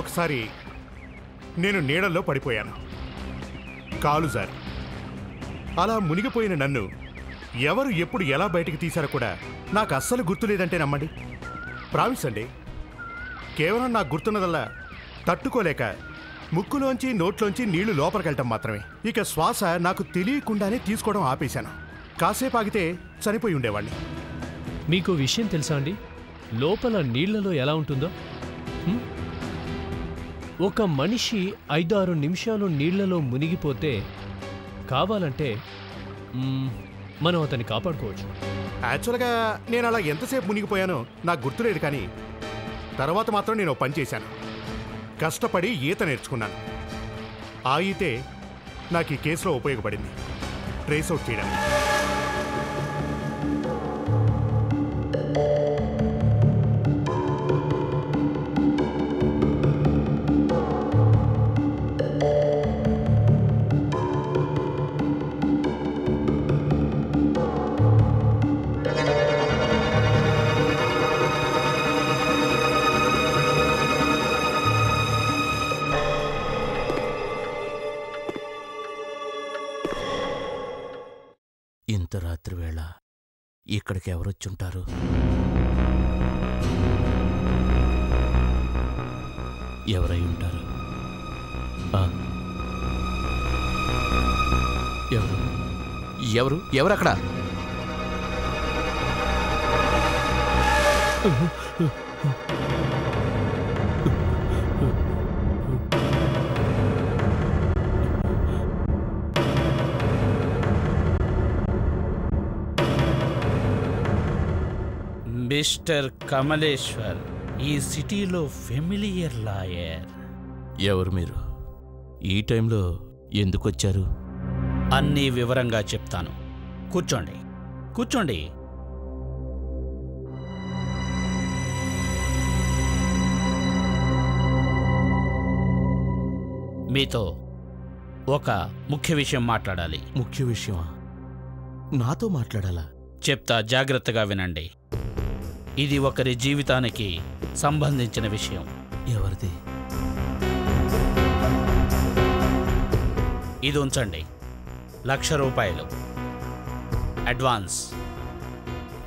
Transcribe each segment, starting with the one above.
ఒకసారి నేను నీడల్లో పడిపోయాను. కాలు జారి అలా మునిగిపోయిన నన్ను ఎవరు ఎప్పుడు ఎలా బయటికి తీశారో కూడా నాకు అస్సలు గుర్తులేదంటే నమ్మండి. ప్రామిస్ అండి. కేవలం నాకు గుర్తున్నదల్లా తట్టుకోలేక ముక్కులోంచి నోట్లోంచి నీళ్లు లోపలికెళ్ళటం మాత్రమే. ఇక శ్వాస నాకు తెలియకుండానే తీసుకోవడం ఆపేశాను. కాసేపు ఆగితే చనిపోయి ఉండేవాడిని. మీకు విషయం తెలుసా అండి, లోపల నీళ్లలో ఎలా ఉంటుందో? ఒక మనిషి 5-6 నిమిషాలు నీళ్లలో మునిగిపోతే కావాలంటే మనం అతన్ని కాపాడుకోవచ్చు. యాక్చువల్గా నేను అలా ఎంతసేపు మునిగిపోయానో నాకు గుర్తులేదు, కానీ తర్వాత మాత్రం నేను పని చేశాను. కష్టపడి ఈత నేర్చుకున్నాను. ఆ ఈతే నాకు ఈ కేసులో ఉపయోగపడింది, ట్రేస్ అవుట్ చేయడానికి. ఇంత రాత్రి వేళ ఇక్కడికి ఎవరొచ్చుంటారు? ఎవరై ఉంటారు? ఎవరు ఎవరు ఎవరక్కడ? మిస్టర్ కమలేశ్వర్, ఈ సిటీలో ఫెమిలియర్ లాయర్. ఎవరు మీరు? ఈ టైంలో ఎందుకొచ్చారు? అన్నీ వివరంగా చెప్తాను. కూర్చోండి కూర్చోండి. మీతో ఒక ముఖ్య విషయం మాట్లాడాలి. ముఖ్య విషయమా? నాతో మాట్లాడాలా? చెప్తా, జాగ్రత్తగా వినండి. ఇది ఒకరి జీవితానికి సంబంధించిన విషయం. ఎవరిది? ఇది ఉంచండి, ₹1,00,000 అడ్వాన్స్.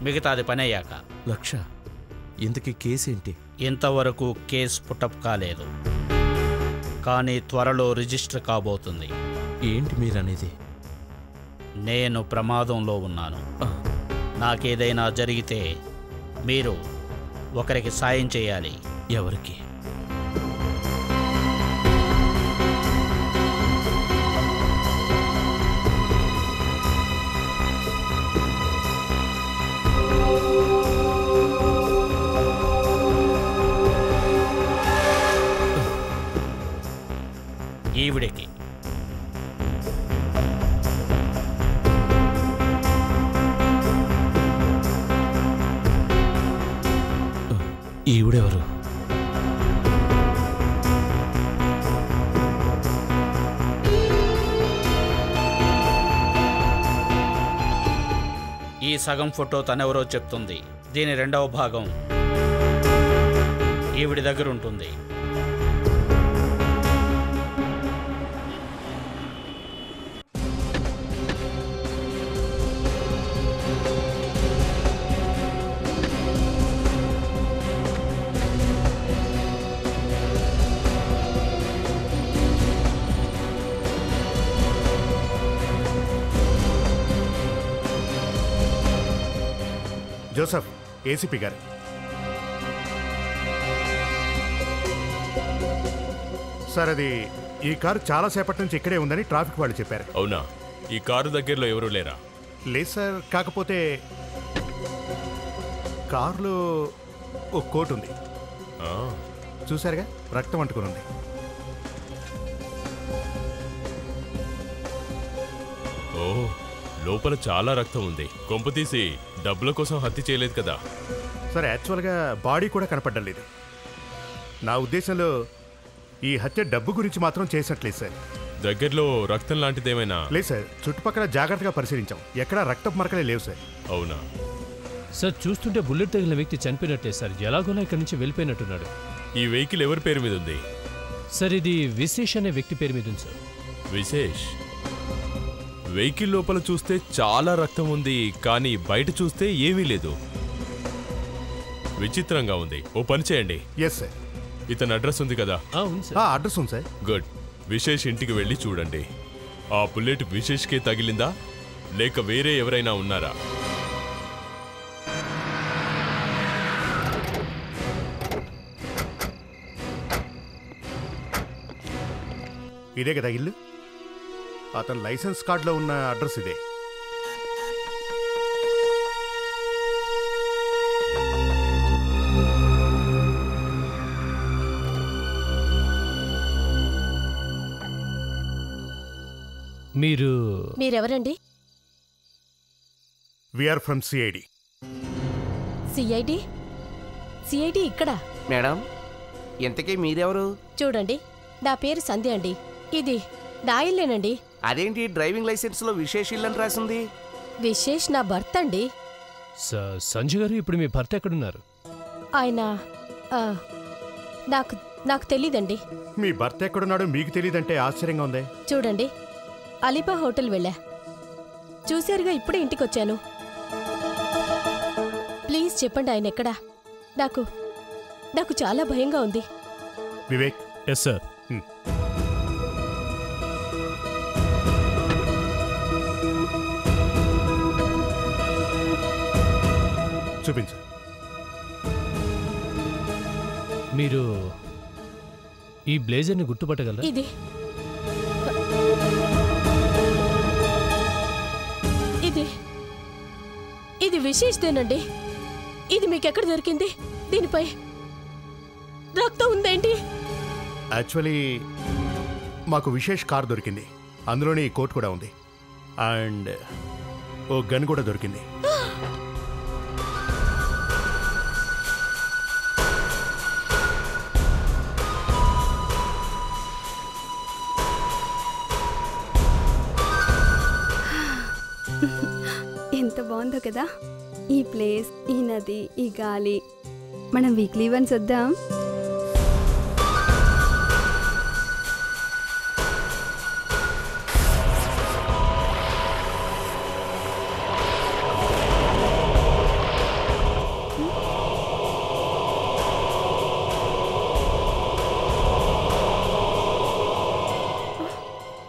మిగతాది పని అయ్యాక. 1,00,000? ఇంతకీ కేసేంటి? ఇంతవరకు కేసు పుట్టప్ కాలేదు, కానీ త్వరలో రిజిస్టర్ కాబోతుంది. ఏంటి మీరనేది? నేను ప్రమాదంలో ఉన్నాను. నాకేదైనా జరిగితే మీరు ఒకరికి సాయం చేయాలి. ఎవరికి? ఈవిడికి. ఈవిడెవరు? ఈ సగం ఫోటో తనెవరో చెప్తుంది. దీని రెండవ భాగం ఈవిడి దగ్గర ఉంటుంది. జోసెఫ్, ఏసీపీ గారు. సార్, అది ఈ కారు చాలాసేపటి నుంచి ఇక్కడే ఉందని ట్రాఫిక్ వాళ్ళు చెప్పారు. అవునా? ఈ కారు దగ్గరలో ఎవరూ లేరా? లేదు సార్, కాకపోతే కారులో ఒక కోట్ ఉంది. చూసారుగా, రక్తం అంటుకుని ఉంది. ఓ, లోపల చాలా రక్తం ఉంది. కొంపతీసి డబ్బుల కోసం హత్య చేయలేదు కదా? సార్, యాక్చువల్గా బాడీ కూడా కనపడడం లేదు. నా ఉద్దేశంలో ఈ హత్య డబ్బు గురించి మాత్రం చేసినట్లేదు సార్. దగ్గరలో రక్తం లాంటిదేమైనా? లేదు సార్, చుట్టుపక్కల జాగ్రత్తగా పరిశీలించాం, ఎక్కడా రక్తపు మరకలే లేవు సార్. అవునా? సార్, చూస్తుంటే బుల్లెట్ తగిలిన వ్యక్తి చనిపోయినట్టే సార్. ఎలాగోలా ఇక్కడి నుంచి వెళ్ళిపోయినట్టున్నాడు. ఈ వెహికల్ ఎవరి పేరు మీద ఉంది? సార్ ఇది విశేష్ అనే వ్యక్తి పేరు మీద ఉంది సార్. విశేష్ వెహికల్ లోపల చూస్తే చాలా రక్తం ఉంది, కానీ బయట చూస్తే ఏమీ లేదు. విచిత్రంగా ఉంది. ఓ పని చేయండి, ఎస్ సార్. ఇతని అడ్రస్ ఉంది కదా? ఉంది సార్. అడ్రస్ ఉంది సార్. గుడ్. విశేష్ ఇంటికి వెళ్ళి చూడండి. ఆ బుల్లెట్ విశేష్కే తగిలిందా లేక వేరే ఎవరైనా ఉన్నారా? ఇదే కదా ఇల్లు? అతని లైసెన్స్ కార్డులో ఉన్న అడ్రస్ ఇదే. మీరెవరండి? We're from CID. CID? CID ఇక్కడ? మేడం, ఇంతకీ మీరెవరు? చూడండి, నా పేరు సంధ్య అండి. ఇది నా ఇల్లేనండి. అదేంటి డ్రైవింగ్ లైసెన్స్లో విశేష్ ఇల్లు అని రాసింది? విశేష్ నా భర్త అండి. సంజయ్ గారు, ఇప్పుడు మీ భర్త ఎక్కడున్నారు? ఆయన నాకు తెలీదండి. మీ భర్త ఎక్కడున్నాడో మీకు తెలియదంటే ఆశ్చర్యంగా ఉంది. చూడండి, అలీబా హోటల్ వెళ్ళా, చూశారుగా, ఇప్పుడే ఇంటికొచ్చాను. ప్లీజ్ చెప్పండి, ఆయన ఎక్కడా? నాకు చాలా భయంగా ఉంది. వివేక్. Yes sir. చూపించు. మీరు ఈ బ్లేజర్ని గుర్తుపట్టగలరా? ఇది విశేషదేనండి. ఇది మీకెక్కడ దొరికింది? దీనిపై రక్తం ఉందేంటి? యాక్చువల్లీ మాకు విశేష్ కార్ దొరికింది, అందులోనే ఈ కోట్ కూడా ఉంది, అండ్ ఓ గన్ కూడా దొరికింది. ఎంత బాగుందో కదా ఈ ప్లేస్, ఈ నది, ఈ గాలి. మనం వీక్లీ వన్స్ వద్దాం.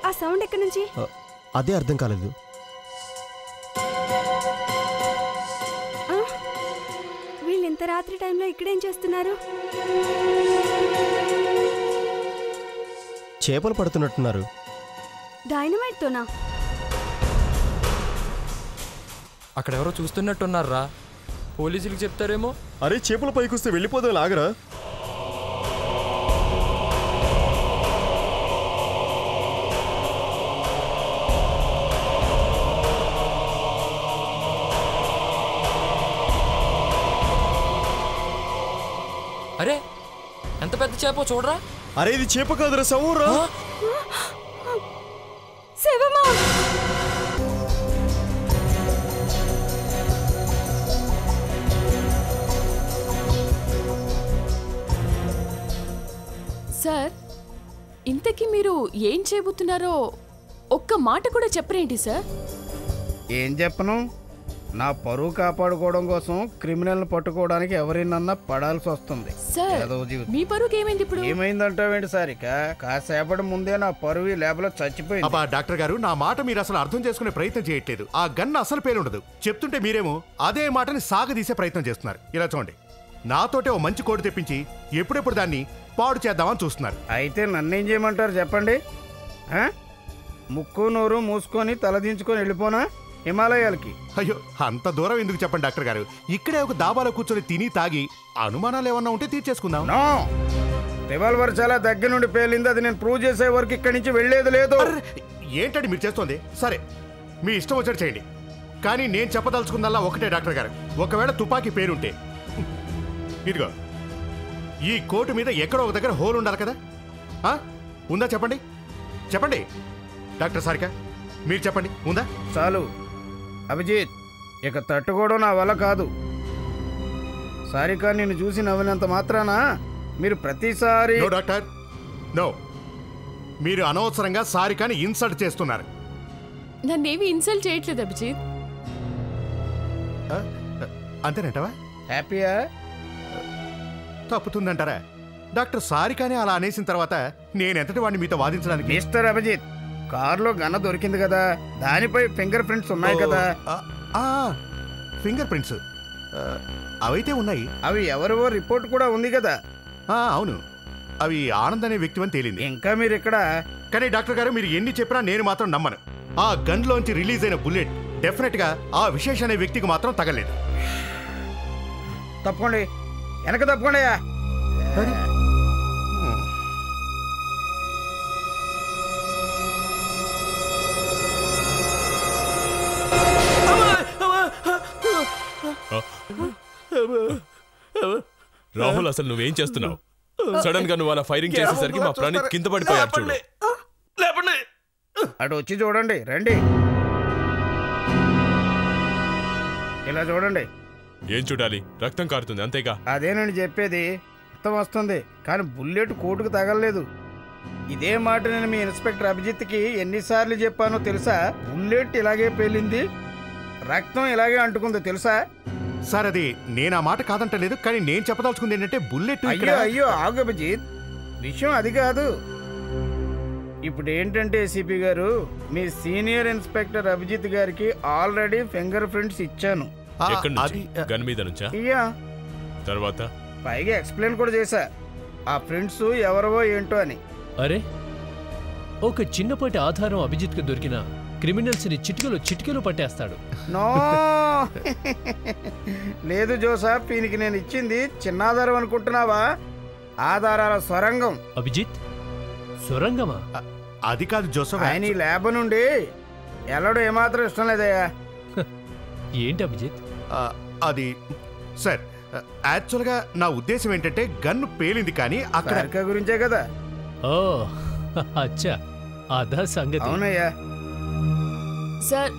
ఆ సౌండ్ ఎక్కడి నుంచి? అదే అర్థం కాలేదు. ఇంత రాత్రి టైంలో ఇక్కడేం చేస్తున్నారు? చేపలు పడుతున్నట్టున్నారు. డైనమైట్తోనా? అక్కడెవరో చూస్తున్నట్టున్నారా? పోలీసులకు చెప్తారేమో. అరే, చేపల పైకి వస్తే వెళ్ళిపోదాం, లాగరా. అరే, ఎంత పెద్ద చేప చూడరా. అరే, ఇది చేప కాదురా, సవురా. శివమా! సార్, ఇంతకీ మీరు ఏం చేయబోతున్నారో ఒక్క మాట కూడా చెప్పరేంటి సార్? ఏం చెప్పను? నా పరువు కాపాడుకోవడం కోసం క్రిమినల్ని పట్టుకోవడానికి ఎవరినన్నా పడాల్సి వస్తుంది. మీ పరువుకి ఏమైంది ఇప్పుడు? ఏమైందంటావేంటి సారిక? కాసేపటి ముందే నా పరువు లేబలో చచ్చిపోయింది. అబ్బా డాక్టర్ గారు, నా మాట మీరు అసలు అర్థం చేసుకునే ప్రయత్నం చేయట్లేదు. ఆ గన్ అసలు పేలుండదు. చెప్తుంటే మీరేమో అదే మాటని సాగదీసే ప్రయత్నం చేస్తున్నారు. ఇలా చూడండి, నాతోటే ఓ మంచి కోడి తెప్పించి ఎప్పుడెప్పుడు దాన్ని పాడు చేద్దామని చూస్తున్నారు. అయితే నన్నేం చేయమంటారు చెప్పండి? ముక్కు నోరు మూసుకొని తలదించుకొని వెళ్ళిపోనా హిమాలయాలకి? అయ్యో, అంత దూరం ఎందుకు చెప్పండి డాక్టర్ గారు. ఇక్కడే ఒక దాబాలో కూర్చొని తిని తాగి అనుమానాలు ఏమన్నా ఉంటే తీర్చేసుకుందాం. రివాల్వర్ చాలా దగ్గర నుండి పేలింది. అది నేను ప్రూవ్ చేసే వరకు ఇక్కడి నుంచి వెళ్లేది లేదు. ఏంటండి మీరు చేస్తోంది? సరే, మీ ఇష్టం వచ్చాడు చేయండి, కానీ నేను చెప్పదలుచుకుందల్లా ఒకటే డాక్టర్ గారు. ఒకవేళ తుపాకీ పేరుంటే ఇదిగో ఈ కోటు మీద ఎక్కడో ఒక దగ్గర హోల్ ఉండాలి కదా. ఉందా? చెప్పండి చెప్పండి డాక్టర్ సారిక, మీరు చెప్పండి, ఉందా? చాలు అభిజిత్, ఇక తట్టుకోవడం నా వల్ల కాదు. సారిక నిన్ను చూసి నవ్వినంత మాత్రాన మీరు ప్రతిసారి... డాక్టర్, నో, మీరు అనవసరంగా సారికాని ఇన్సల్ట్ చేస్తున్నారు. నన్నేమి ఇన్సల్ట్ చేయట్లేదు అభిజిత్. అంతేనంటావా? హ్యాపీయా? తప్పుతుందంటారా? డాక్టర్ సారికాని అలా అనేసిన తర్వాత నేనెంతటి వాడిని మీతో వాదించడానికి? మిస్టర్ అభిజిత్, కారులో గన్న దొరికింది కదా, దానిపై ఫింగర్ ప్రింట్స్ ఉన్నాయి కదా. ఫింగర్ ప్రింట్స్ అవైతే ఉన్నాయి. అవి ఎవరివో రిపోర్ట్ కూడా ఉంది కదా. అవును, అవి ఆనంద్ అనే వ్యక్తి అని తేలింది. ఇంకా మీరు ఇక్కడ. కానీ డాక్టర్ గారు, మీరు ఎన్ని చెప్పినా నేను మాత్రం నమ్మను. ఆ గన్ లోంచి రిలీజ్ అయిన బుల్లెట్ డెఫినెట్ గా ఆ విశేష్ అనే వ్యక్తికి మాత్రం తగలేదు. తప్పకోండి, వెనక తప్పకోండి. రాహుల్, అసలు నువ్వేం చేస్తున్నావు? సడన్ గా నువ్వు అలా ఫైరింగ్ చేసేసరికి మా ప్రణీత్ కింద పడిపోయాడు. చూడు, అటు వచ్చి చూడండి, రండి. ఇలా చూడండి. ఏం చూడాలి? రక్తం కారుతుంది, అంతేగా? అదేనండి చెప్పేది. రక్తం వస్తుంది, కానీ బుల్లెట్ కోటుకు తగలలేదు. ఇదే మాట నేను మీ ఇన్స్పెక్టర్ అభిజిత్కి ఎన్నిసార్లు చెప్పానో తెలుసా? బుల్లెట్ ఇలాగే పేలింది, రక్తం ఇలాగే అంటుకుందో తెలుసా? సార్, అది నేను ఆ మాట కాదంటలేదు, కానీ నేను చెప్పదలుచుకుంది ఏంటంటే బుల్లెట్. అయ్యో ఆగు అభిజిత్, విషయం అది కాదు. ఇప్పుడు ఏంటంటే ఏసీపీ గారు, మీ సీనియర్ ఇన్స్పెక్టర్ అభిజిత్ గారికి ఆల్రెడీ ఫింగర్ ప్రింట్స్ ఇచ్చాను. ఎక్కడి నుంచి? గన్ మీద నుంచా? అయ్యా, తర్వాత పైగా ఎక్స్ప్లెయిన్ కూడా చేశా ఆ ప్రింట్స్ ఎవరవో ఏంటో అని. అరే, ఒక చిన్నపాటి ఆధారం అభిజిత్ కు దొరికిన క్రిమినల్స్ ని చిటికెలో పట్టేస్తాడు. నో లేదు జోసఫ్, ఈయనకి నేను ఇచ్చింది చిన్న ఆధారం అనుకుంటున్నావా? ఆధారాల సొరంగం. అభిజిత్, సొరంగమా? అది కాదు జోసఫ్, ఆయన ఈ ల్యాబ్ నుండి ఎల్లడో ఏమాత్రం ఇష్టం లేదయ్యా. ఏంటి అభిజిత్? అది సార్, యాక్చువల్గా నా ఉద్దేశం ఏంటంటే గన్ను పేలింది, కానీ అక్కడ గురించే కదా. ఓ అచ్చా, అదా సంగతి. అవునయ్యా. సార్,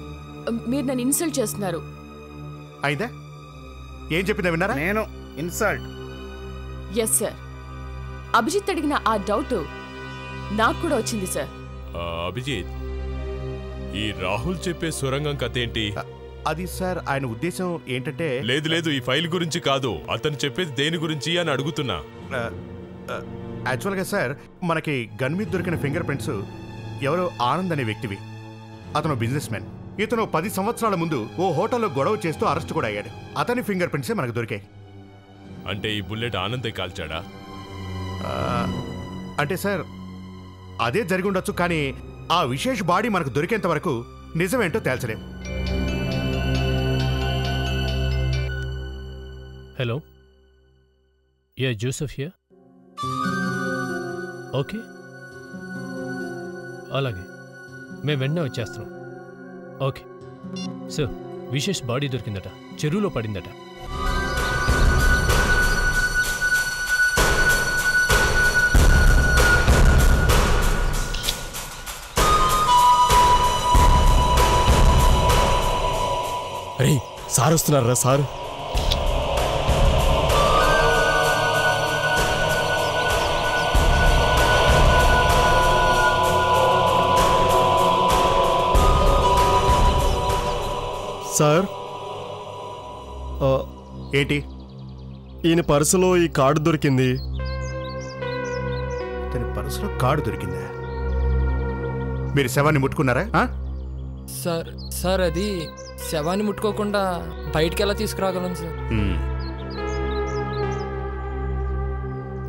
మీరు నన్ను ఇన్సల్ట్ చేస్తున్నారు. అయిందా? ఏం చెప్పిందా విన్నారా? నేను ఇన్సల్ట్? ఎస్ సార్, అభిజిత్ అడిగిన ఆ డౌట్ నాకు కూడా వచ్చింది సార్. అభిజిత్, ఈ రాహుల్ చెప్పే సొరంగం కథ ఏంటి? అది సార్, ఆయన ఉద్దేశం ఏంటంటే... లేదు, ఈ ఫైల్ గురించి కాదు, అతను చెప్పేది దేని గురించి అని అడుగుతున్నా. యాక్చువల్గా సార్, మనకి గన్ మీద దొరికిన ఫింగర్ ప్రింట్స్ ఎవరో ఆనంద్ అనే వ్యక్తివి. అతను బిజినెస్ మ్యాన్. ఇతను 10 సంవత్సరాల ముందు ఓ హోటల్లో గొడవ చేస్తూ అరెస్ట్ కూడా అయ్యాడు. అతని ఫింగర్ ప్రింట్సే మనకు దొరికాయి. అంటే ఈ బుల్లెట్ ఆనందే కాల్చాడా? అంటే సార్, అదే జరిగి ఉండొచ్చు, కానీ ఆ విశేష్ బాడీ మనకు దొరికేంత వరకు నిజమేంటో తేల్చలేం. Hello, yeah Joseph here. Okay, అలాగే మేము వెంటనే వచ్చేస్తున్నాం. ఓకే సార్, విశేష్ బాడీ దొరికిందట, చెరువులో పడిందట. అరే, సార్ వస్తున్నారా? సార్ సార్, ఏంటి? ఈయన పర్సులో ఈ కార్డు దొరికింది. తన పర్సులో కార్డు దొరికిందా? మీరు శవాన్ని ముట్టుకున్నారా? సార్ అది శవాన్ని ముట్టుకోకుండా బయటికి ఎలా తీసుకురాగలను sir?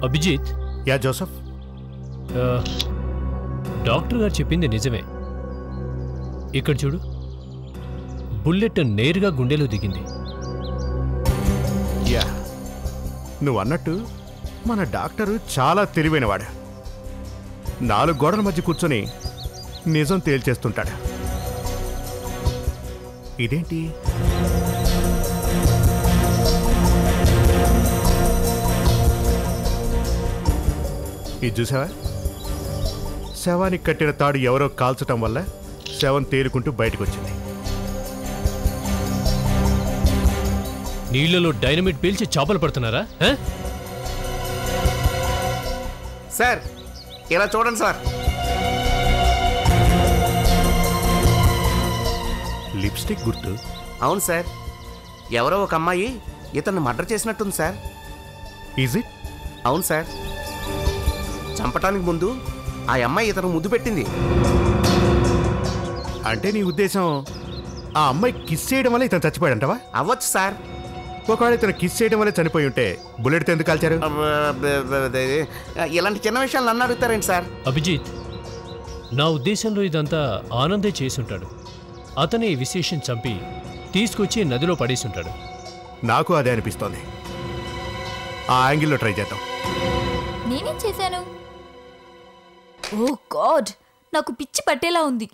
Abhijit. Yeah Joseph. Doctor గారు చెప్పింది నిజమే. ఇక్కడ చూడు, బుల్లెట్ నేరుగా గుండెలో దిగింది. యా, నువ్వు అన్నట్టు మన డాక్టరు చాలా తెలివైనవాడు. 4 గోడల మధ్య కూర్చొని నిజం తేల్చేస్తుంటాడు. ఇదేంటి? ఇది చూసావా? శవానికి కట్టిన తాడు ఎవరో కాల్చటం వల్ల శవం తేలుకుంటూ బయటకు వచ్చింది. నీళ్లలో డైనమిట్ పీల్చి చేపలు పడుతున్నారా? సార్, ఇలా చూడండి సార్. లిప్స్టిక్ గుర్తు? అవును సార్, ఎవరో ఒక అమ్మాయి ఇతన్ని మర్డర్ చేసినట్టుంది సార్. Is it? అవును సార్, చంపటానికి ముందు ఆ అమ్మాయి ఇతను ముద్దు పెట్టింది. అంటే నీ ఉద్దేశం ఆ అమ్మాయి కిస్ చేయడం వల్ల ఇతను చచ్చిపోయాడంటవా? అవ్వచ్చు సార్. ఒకవేళ ఇతను కిస్ చేయడం వల్ల చనిపోయి ఉంటే బుల్లెట్తో ఎందుకు కాల్చారు? ఇలాంటి చిన్న విషయాలు నన్ను అడుగుతారేంటి సార్? అభిజిత్, నా ఉద్దేశంలో ఇదంతా ఆనందే చేసుంటాడు. అతనే ఈ విశేషం చంపి తీసుకొచ్చి నదిలో పడేసుంటాడు. నాకు అదే అనిపిస్తోంది. ఆ యాంగిల్లో ట్రై చేద్దాం. నేనేం చేశాను? ఓ గాడ్, నాకు పిచ్చి పట్టేలా ఉంది.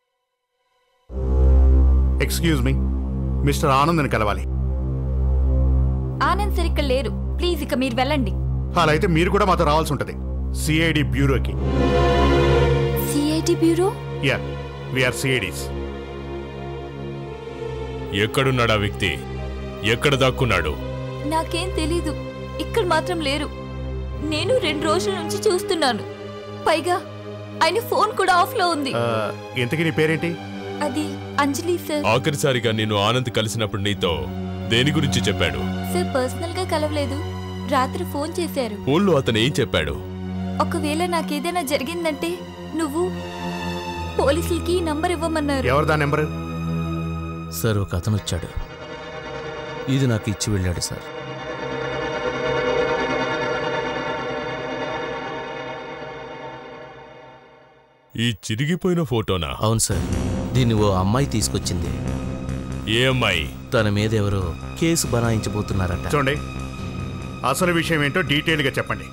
ఎక్స్క్యూజ్ మీ, మిస్టర్ ఆనంద్ని కలవాలి. ఆనంద్ సార్ ఇక్కడ లేరు. ప్లీజ్ ఇక మీరు వెళ్ళండి. అలా అయితే మీరు కూడా మాతో రావాల్సి ఉంటుంది, సిఐడి బ్యూరోకి. CID bureau? Yeah, we're CIDs. ఎక్కడున్నాడా వ్యక్తి? ఎక్కడ దాక్కున్నాడు? నాకేం తెలీదు. ఇక్కడ మాత్రం లేరు. నేను 2 రోజుల నుంచి చూస్తున్నాను. పైగా ఆయన ఫోన్ కూడా ఆఫ్లో ఉంది. ఇంతకీ నీ పేరేంటి? అది అంజలి సార్. ఆఖరిసారిగా నేను ఆనంద్ కలిసినప్పుడు నీతో దేని గురించి చెప్పాడు? సార్ పర్సనల్ గా కలవలేదు. రాత్రి ఫోన్ చేశారు. ఫోన్లో అతను ఏం చెప్పాడు? ఒకవేళ నాకేదైనా జరిగిందంటే నువ్వు పోలీసులకి నంబర్ ఇవ్వమన్నారు. ఎవరిదా నెంబర్? సార్, ఒక అతను వచ్చాడు. ఇది నాకు ఇచ్చి వెళ్ళాడు సార్. ఈ చిరిగిపోయిన ఫోటోనా? అవును సార్, దీన్ని ఓ అమ్మాయి తీసుకొచ్చింది. ఏ అమ్మాయి? తన మీద ఎవరో కేసు బనాయించబోతున్నారట. చూడండి, అసలు విషయం ఏంటో డీటెయిల్గా చెప్పండి,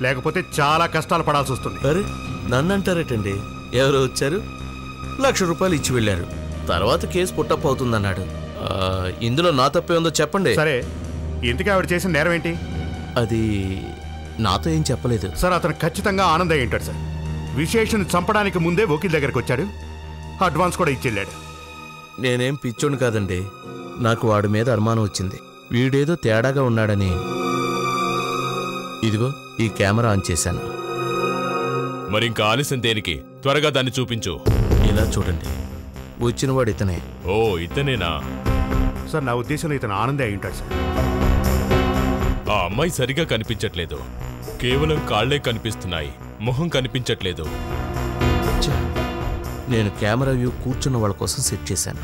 లేకపోతే చాలా కష్టాలు పడాల్సి వస్తుంది. అరే, నన్ను అంటారటండి. ఎవరో వచ్చారు, ₹1,00,000 ఇచ్చి వెళ్ళారు. తర్వాత కేసు పుట్టప్ అవుతుందన్నాడు. ఇందులో నా తప్పే ఉందో చెప్పండి. సరే, ఇంతకీ ఆవిడ చేసిన నేరం ఏంటి? అది నాతో ఏం చెప్పలేదు సార్. అతను ఖచ్చితంగా ఆనందయ్య ఉంటాడు సార్. విశేషను చంపడానికి ముందే వకీల్ దగ్గరకు వచ్చాడు, అడ్వాన్స్ కూడా ఇచ్చెళ్ళాడు. నేనేం పిచ్చోడు కాదండి. నాకు వాడి మీద అనుమానం వచ్చింది. వీడేదో తేడాగా ఉన్నాడని ఇదిగో ఈ కెమెరా ఆన్ చేశాను. మరింకా ఆలస్యం దేనికి? త్వరగా దాన్ని చూపించు. ఇలా చూడండి, వచ్చినవాడు ఇతనే. ఓ, ఇతనేనా? సార్, నా ఉద్దేశంలో ఇతను ఆనందే అయి ఉంటాడు సార్. ఆ అమ్మాయి సరిగా కనిపించట్లేదు. కేవలం కాళ్లే కనిపిస్తున్నాయి, మొహం కనిపించట్లేదు. నేను కెమెరా వ్యూ కూర్చున్న వాళ్ళ కోసం సెట్ చేశాను.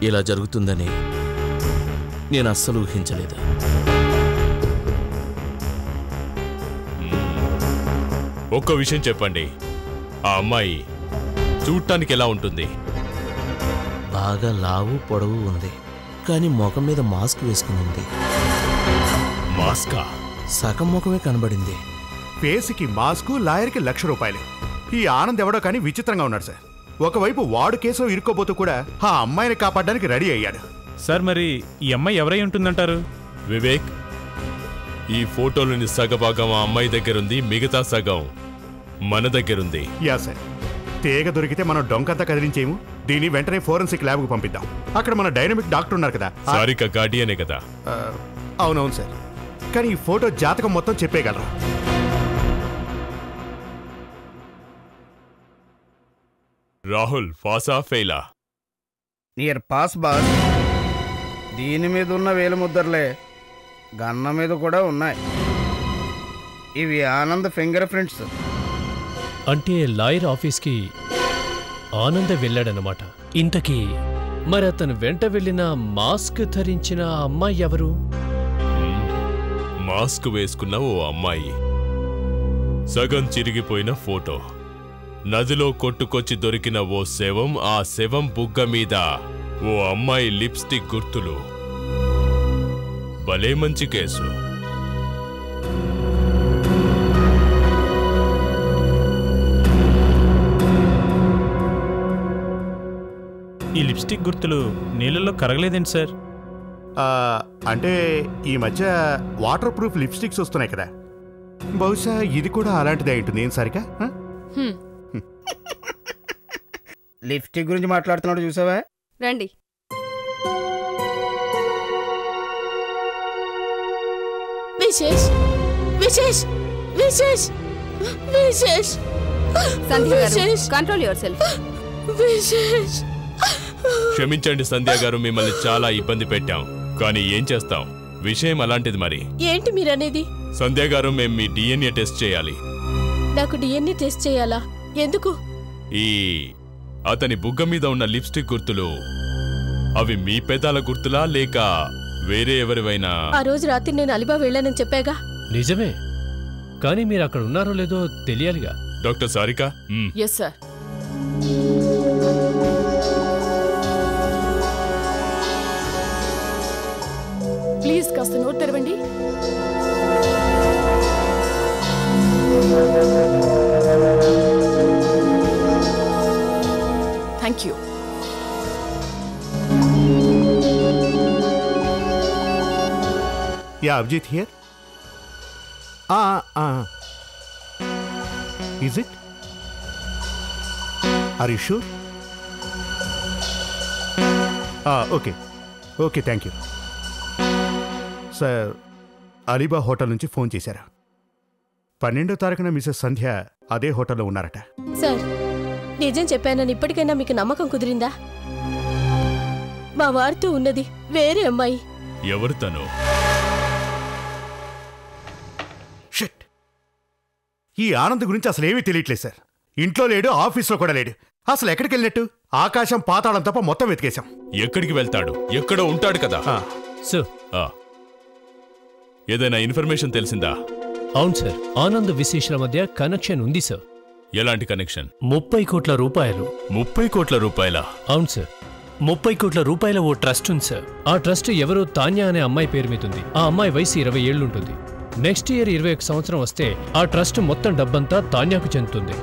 ఇలా జరుగుతుందని నేను అస్సలు ఊహించలేదు. ఒక్క విషయం చెప్పండి, ఆ అమ్మాయి చూడటానికి ఎలా ఉంటుంది? బాగా లావు పొడవు ఉంది, కానీ ముఖం మీద మాస్క్ వేసుకుని ఉంది. మాస్కా? సగం ముఖమే కనబడింది. పేసికి మాస్కు, లాయర్కి ₹1,00,000. ఈ ఆనంద్ ఎవడో కానీ విచిత్రంగా ఉన్నాడు సార్. ఒకవైపు వాడు కేసులో ఇరుక్కోబోతూ కూడా ఆ అమ్మాయిని కాపాడడానికి రెడీ అయ్యాడు. సార్, మరి ఈ అమ్మాయి ఎవరై ఉంటుందంటారు? వివేక్, ఈ ఫోటోలోని సగభాగం ఆ అమ్మాయి దగ్గరుంది, మిగతా సగం మన దగ్గరుంది. Yeah sir. తీగ దొరికితే మనం డొంకంతా కదిలించేము. దీన్ని వెంటనే ఫోరెన్సిక్ ల్యాబ్కు పంపిద్దాం. అక్కడ మన డైనమిక్ డాక్టర్ ఉన్నారు కదా. సారిక గార్డియనే కదా? అవునవును సార్. కానీ ఈ ఫోటో జాతకం మొత్తం చెప్పేయగలరా? రాహుల్, ఫాసా ఫెయిలా? Near pass boss. దీని మీద ఉన్న వేలు ముద్దర్లే గన్న మీద కూడా ఉన్నాయి. ఇవి ఆనంద్ ఫింగర్ ప్రింట్స్. అంటే లాయర్ ఆఫీస్కి ఆనంద వెళ్ళాడనమాట. ఇంతకీ మరి అతను వెంట వెళ్ళిన మాస్క్ ధరించిన అమ్మాయి ఎవరు? మాస్క్ వేసుకున్న ఓ అమ్మాయి, సగం చిరిగిపోయిన ఫోటో, నదిలో కొట్టుకొచ్చి దొరికిన ఓ శవం, ఆ శవం బుగ్గ మీద ఓ అమ్మాయి లిప్స్టిక్ గుర్తులు. భలే మంచి కేసు. ఈ లిప్స్టిక్ గుర్తులు నీళ్ళలో కరగలేదేంటి సార్? అంటే ఈ మధ్య వాటర్ ప్రూఫ్ లిప్స్టిక్స్ వస్తున్నాయి కదా, బహుశా ఇది కూడా అలాంటిదే ఉంటుంది. ఏం సరిగా? లిప్స్టిక్ గురించి మాట్లాడుతున్నాడు చూసావా? రండి. విశేష్ విశేష్ విశేష్ విశేష్ సంధ్య గారు విశేష్ కంట్రోల్ యువర్ సెల్ఫ్. విశేష్ క్షమించండి సంధ్య గారు, మిమ్మల్ని చాలా ఇబ్బంది పెట్టాం. కానీ ఏం చేస్తాం, విషయం అలాంటిది. మరి ఏంటి మీరనేది? సంధ్య గారు, మేము మీ డిఎన్ఏ టెస్ట్ చేయాలి. నాకు డిఎన్ఏ టెస్ట్ చేయాలా? ఎందుకు? ఈ అతని బుగ్గ మీద ఉన్న లిప్స్టిక్ గుర్తులు అవి మీ పెదాల గుర్తులా లేక వేరే ఎవరివైనా? ఆ రోజు రాత్రి నేను అలిబాబ్ వెళ్ళానని చెప్పాగా. నిజమే, కానీ మీరు అక్కడ ఉన్నారో లేదో తెలియాలిగా. Doctor Sarika. Yes sir. Please కాస్త నోట్ తెరవండి. Thank you. Yeah, Abhijit here. Is it? Are you sure? Okay. Okay, thank you. Sir, అలీబా హోటల్ నుంచి ఫోన్ చేశారా? 12వ తారీఖున మిసెస్ సంధ్య అదే హోటల్లో ఉన్నారట. సార్, నిజం చెప్పానని ఇప్పటికైనా మీకు నమ్మకం కుదిరిందా? మా వారితో ఉన్నది వేరే అమ్మాయి. ఎవరు తను? ఈ ఆనంద్ గురించి అసలు ఏమీ తెలియట్లేదు సార్. ఇంట్లో లేడు, ఆఫీస్లో కూడా లేడు. అసలు ఎక్కడికి వెళ్ళినట్టు? ఆకాశం పాతాళం తప్ప మొత్తం వెతికేశాం. ఎక్కడికి వెళ్తాడు? ఎక్కడో ఉంటాడు కదా. సార్, ఏదైనా ఇన్ఫర్మేషన్ తెలిసిందా? అవును సార్, ఆనంద్ విశేషల మధ్య కనెక్షన్ ఉంది సార్. ఎలాంటి కనెక్షన్? 30 కోట్ల రూపాయలు. 30 కోట్ల రూపాయలా? అవును సార్, 30 కోట్ల రూపాయల ఓ ట్రస్ట్ ఉంది సార్. ఆ ట్రస్ట్ ఎవరో తాన్యా అనే అమ్మాయి పేరు మీద ఉంది. ఆ అమ్మాయి వయసు 20 ఏళ్లుంటుంది. నెక్స్ట్ ఇయర్ 21 సంవత్సరం వస్తే ఆ ట్రస్ట్ మొత్తం డబ్బంతా తాన్యాకు చెందుతుంది.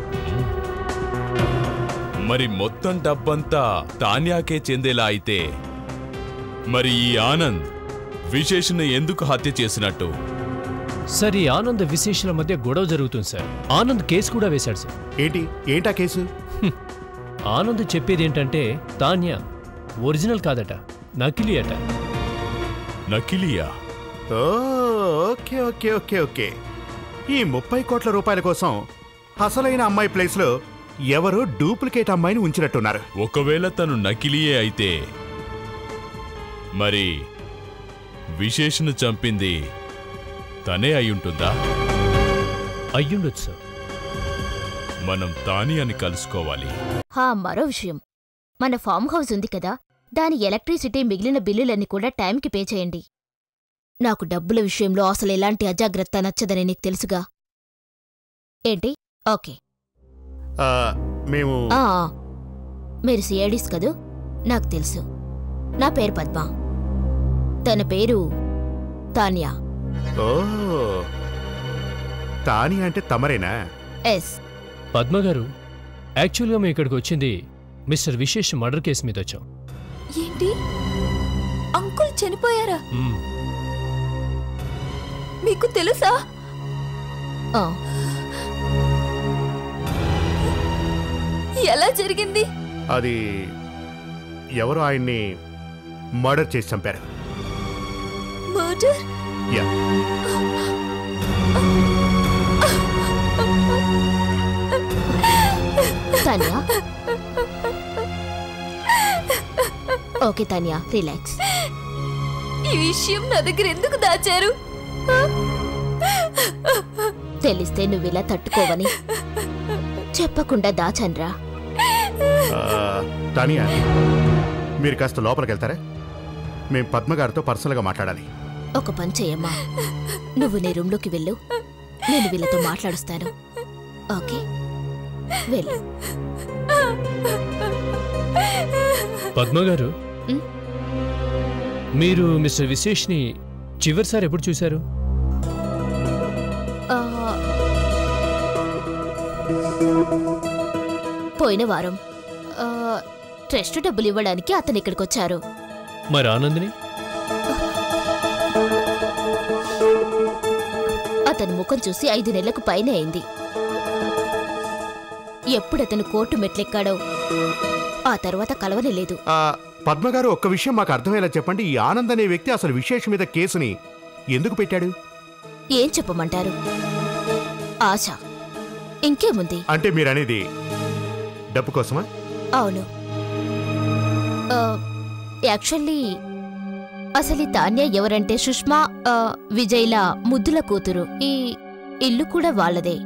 మరి మొత్తం డబ్బంతా తాన్యాకే చెందేలా అయితే మరి ఈ ఆనంద్ విశేష్ను ఎందుకు హత్య చేసినట్టు? సార్, ఈ ఆనంద్ విశేషల మధ్య గొడవ జరుగుతుంది సార్. ఆనంద్ కేసు కూడా వేశాడు సార్. ఏంటా కేసు? ఆనంద్ చెప్పేది ఏంటంటే తాన్యా ఒరిజినల్ కాదట, నకిలీ అట. నకిలీయా? Okay okay okay okay. ఈ 30 కోట్ల రూపాయల కోసం అసలైన అమ్మాయి ప్లేస్లో ఎవరో డూప్లికేట్ అమ్మాయిని ఉంచినట్టున్నారు. ఒకవేళ తను నకిలీయే అయితే మరి విశేష్ను చంపింది తనే అయ్యుంటుందా? అయ్యుండొచ్చు సార్. మనం తానియాని కలుసుకోవాలి. మరో విషయం, మన ఫామ్ హౌస్ ఉంది కదా, దాని ఎలక్ట్రిసిటీ మిగిలిన బిల్లులన్నీ కూడా టైంకి పే చేయండి. నాకు డబ్బుల విషయంలో అసలు ఎలాంటి అజాగ్రత్త నచ్చదని నీకు తెలుసుగా. ఏంటి? ఓకే. మీరు సిఐడీస్ కదూ? నాకు తెలుసు. నా పేరు పద్మ, తన పేరు తాన్యా. తానియా అంటే తమరేనా? ఎస్. పద్మగారు, యాక్చువల్గా మేము ఇక్కడికి వచ్చింది మిస్టర్ విశేష్ మర్డర్ కేసు మీద వచ్చాం. ఏంటి? అంకుల్ చనిపోయారా? మీకు తెలుసా? ఎలా జరిగింది? అది ఎవరో ఆయన్ని మర్డర్ చేసి చంపారు. Murder? Yeah. Tanya, okay Tanya, relax. ఈ విషయం నా దగ్గర ఎందుకు దాచారు? తెలిస్తే నువ్విలా తట్టుకోవని చెప్పకుండా దాచన్రా. తానియా, మీరు కాస్త లోపలికి వెళ్తారా? మేము పద్మగారితో పర్సనల్గా మాట్లాడాలి. ఒక పని చెయ్యమ్మా, నువ్వు నీ రూమ్లోకి వెళ్ళు, నేను వీళ్ళతో మాట్లాడుస్తాను. ఓకే, వెళ్ళు. పద్మగారు, మీరు మిస్టర్ విశేష్ని చివరిసారి ఎప్పుడు చూశారు? పోయిన వారం. ట్రస్ట్ డబ్బులు ఇవ్వడానికి అతను ఇక్కడికి వచ్చారు. మరి ఆనంద్ని? అతని ముఖం చూసి 5 నెలలకు పైనే అయింది. ఎప్పుడతను కోర్టు మెట్లెక్కాడో ఆ తర్వాత కలవనే లేదు. పద్మగారు, ఒక్క విషయం మాకు అర్థమయ్యేలా చెప్పండి. ఈ ఆనంద్ అనే వ్యక్తి అసలు విశేష్ మీద కేసుని ఎందుకు పెట్టాడు? ఏం చెప్పమంటారు? ఆశ. ఇంకేముంది? అంటే మీరనేది డబ్బు కోసమా? అవును. యాక్చువల్లీ అసలు ఈ తాన్య ఎవరంటే సుష్మా విజయ్ల ముద్దుల కూతురు. ఈ ఇల్లు కూడా వాళ్ళదే.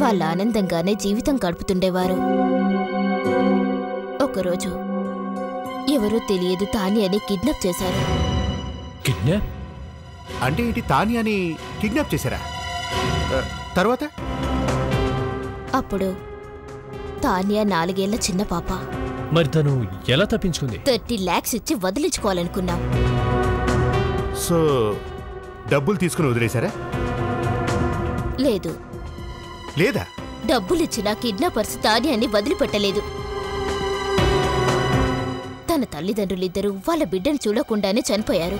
వాళ్ళ ఆనందంగానే జీవితం గడుపుతుండేవారు. ఒకరోజు ఎవరో తెలియదు తాన్యని కిడ్నాప్ చేశారు. కిడ్నాప్ అంటే ఏంటి? తాన్యాని కిడ్నాప్ చేశారా? తర్వాత అప్పుడు తాన్య 4 ఏళ్ల చిన్న పాప. మరి తను ఎలా తప్పించుకుంది? 30 lakhs ఇచ్చి వదిలించుకోవాలనుకున్నాం. సో డబ్బులు తీసుకుని వదిలేశారా? లేదు. లేదా? డబ్బులిచ్చిన కిడ్నాపర్స్ తాన్యాన్ని వదిలిపెట్టలేదు. తన తల్లిదండ్రులిద్దరూ వాళ్ళ బిడ్డను చూడకుండానే చనిపోయారు.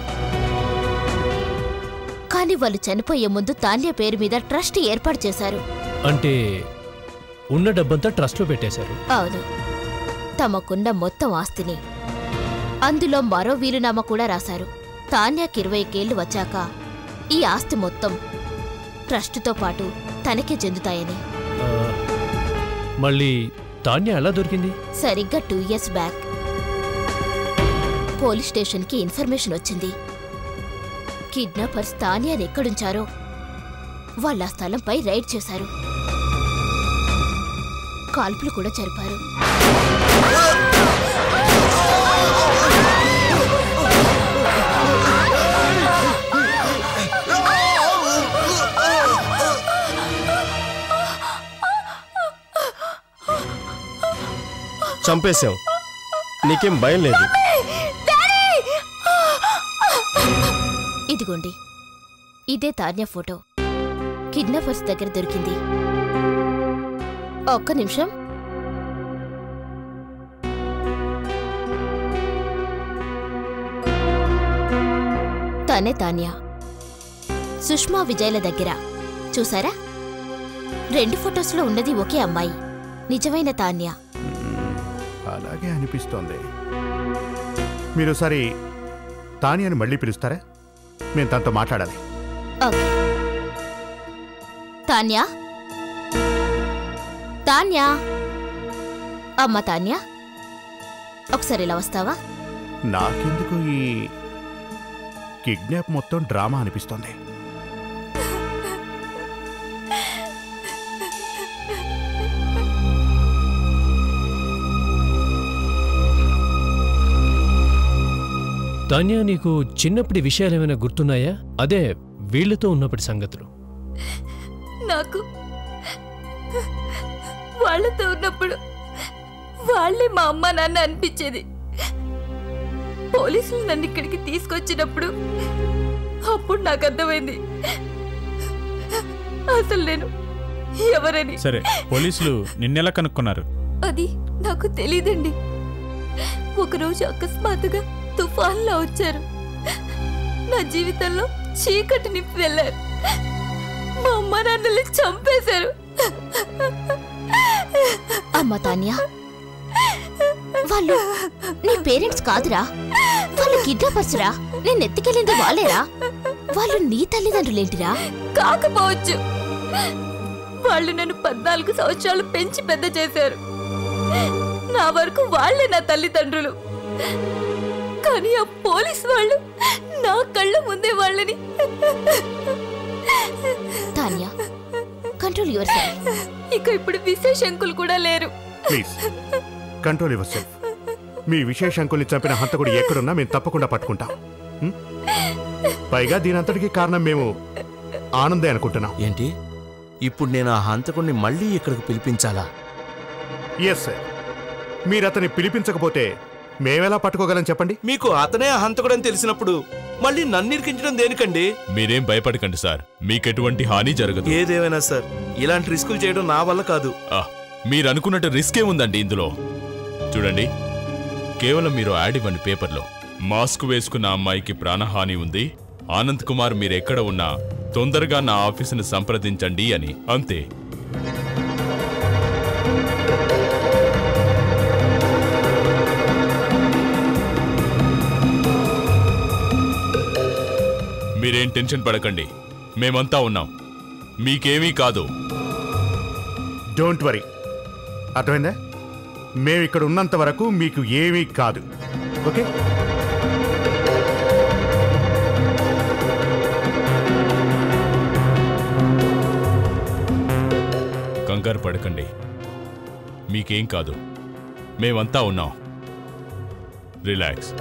కానీ వాళ్ళు చనిపోయే ముందు తాన్య పేరు మీద ట్రస్ట్ ఏర్పాటు చేశారు. అంటే ఉన్న డబ్బంతా ట్రస్ట్లో పెట్టేశారు. అవును. తమకున్న మొత్తం ఆస్తిని అందులో మరో వీలునామా కూడా రాశారు. తాన్యాకి 21 ఏళ్లు వచ్చాక ఈ ఆస్తి మొత్తం ట్రస్టుతో పాటు తనకే చెందుతాయని. మళ్ళీ తాన్య ఎలా దొరికింది? సరిగ్గా 2 years బ్యాక్ పోలీస్ స్టేషన్కి ఇన్ఫర్మేషన్ వచ్చింది. కిడ్నాపర్స్ తాన్యాని ఎక్కడుంచారో వాళ్ళ స్థలంపై రైడ్ చేశారు. కాల్పులు కూడా జరిపారు. చంపేశాం. నీకేం భయం లేదు? ఇదిగోండి, ఇదే తాన్య ఫోటో. కిడ్నాపర్స్ దగ్గర దొరికింది. ఒక్క నిమిషం. తనే తాన్య. సుష్మా విజయ్ల దగ్గర చూసారా? 2 ఫొటోస్లో ఉన్నది ఒకే అమ్మాయి, నిజమైన తాన్య. అలాగే అనిపిస్తోంది. మీరోసారి తాన్యాని మళ్ళీ పిలుస్తారా? నేను తనతో మాట్లాడాలి. ఓకే. తాన్య, తాన్య, అమ్మ తాన్య, ఒకసారి ఇలా వస్తావా? నాకెందుకు ఈ కిడ్నాప్ మొత్తం డ్రామా అనిపిస్తోంది. తాన్య, నీకు చిన్నప్పటి విషయాలేమైనా గుర్తున్నాయా? అదే వీళ్లతో ఉన్నప్పటి సంగతులు. నాకు వాళ్ళతో ఉన్నప్పుడు వాళ్ళే మా అమ్మ నాన్న అనిపించేది. పోలీసులు నన్ను ఇక్కడికి తీసుకొచ్చినప్పుడు అప్పుడు నాకు అర్థమైంది అసలు నేను ఎవరని. సరే, పోలీసులు నిన్నెలా కనుక్కున్నారు? అది నాకు తెలీదండి. ఒకరోజు అకస్మాత్తుగా తుఫాన్లా వచ్చారు. నా జీవితంలో చీకటి నింపి వెళ్ళారు. మా అమ్మ నాన్నల్ని చంపేశారు. అమ్మ తాన్య, వాళ్ళు నీ పేరెంట్స్ కాదురా, వాళ్ళు కిడ్నాపర్స్ రా. నేను ఎత్తుకెళ్ళింది వాళ్ళేరా. వాళ్ళు నీ తల్లిదండ్రులేంటిరా? కాకపోవచ్చు. వాళ్ళు నన్ను 14 సంవత్సరాలు పెంచి పెద్ద చేశారు. నా వరకు వాళ్లే నా తల్లిదండ్రులు. కానీ ఆ పోలీస్ వాళ్ళు నా కళ్ళ ముందే వాళ్ళని. Tanya, control yourself. ఇక ఇప్పుడు విశేష అంకుల్ కూడా లేరు. Please control yourself. మీ విశేష అంకుల్ని చంపిన హంతకుడు ఎక్కడున్నా మేము తప్పకుండా పట్టుకుంటాం. పైగా దీనంతటికీ కారణం మేము ఆనందే అనుకుంటున్నాం. ఏంటి ఇప్పుడు నేను ఆ హంతకుడిని మళ్ళీ ఇక్కడికి పిలిపించాలా? Yes sir. మీరు అతన్ని పిలిపించకపోతే మేమెలా పట్టుకోగలం చెప్పండి? మీకు అతనే ఆ హంతకుడని తెలిసినప్పుడు మళ్ళీ నన్ను ఇరికించడం దేనికండి? మీరేం భయపడకండి సార్, మీకెటువంటి హాని జరగదు. ఏదేమైనా సార్, ఇలాంటి రిస్కులు చేయడం నా వల్ల కాదు. మీరనుకున్నట్టు రిస్క్ ఏముందండి ఇందులో? చూడండి, కేవలం మీరు యాడ్ ఇవ్వండి పేపర్లో. మాస్క్ వేసుకున్న అమ్మాయికి ప్రాణహాని ఉంది, ఆనంద్ కుమార్ మీరెక్కడ ఉన్నా తొందరగా నా ఆఫీసును సంప్రదించండి అని. అంతే. మీరేం టెన్షన్ పడకండి, మేమంతా ఉన్నాం. మీకేమీ కాదు. డోంట్ వరీ, అర్థమైందా? మేము ఇక్కడ ఉన్నంత వరకు మీకు ఏమీ కాదు. ఓకే? కంగారు పడకండి, మీకేం కాదు. మేమంతా ఉన్నాం. రిలాక్స్.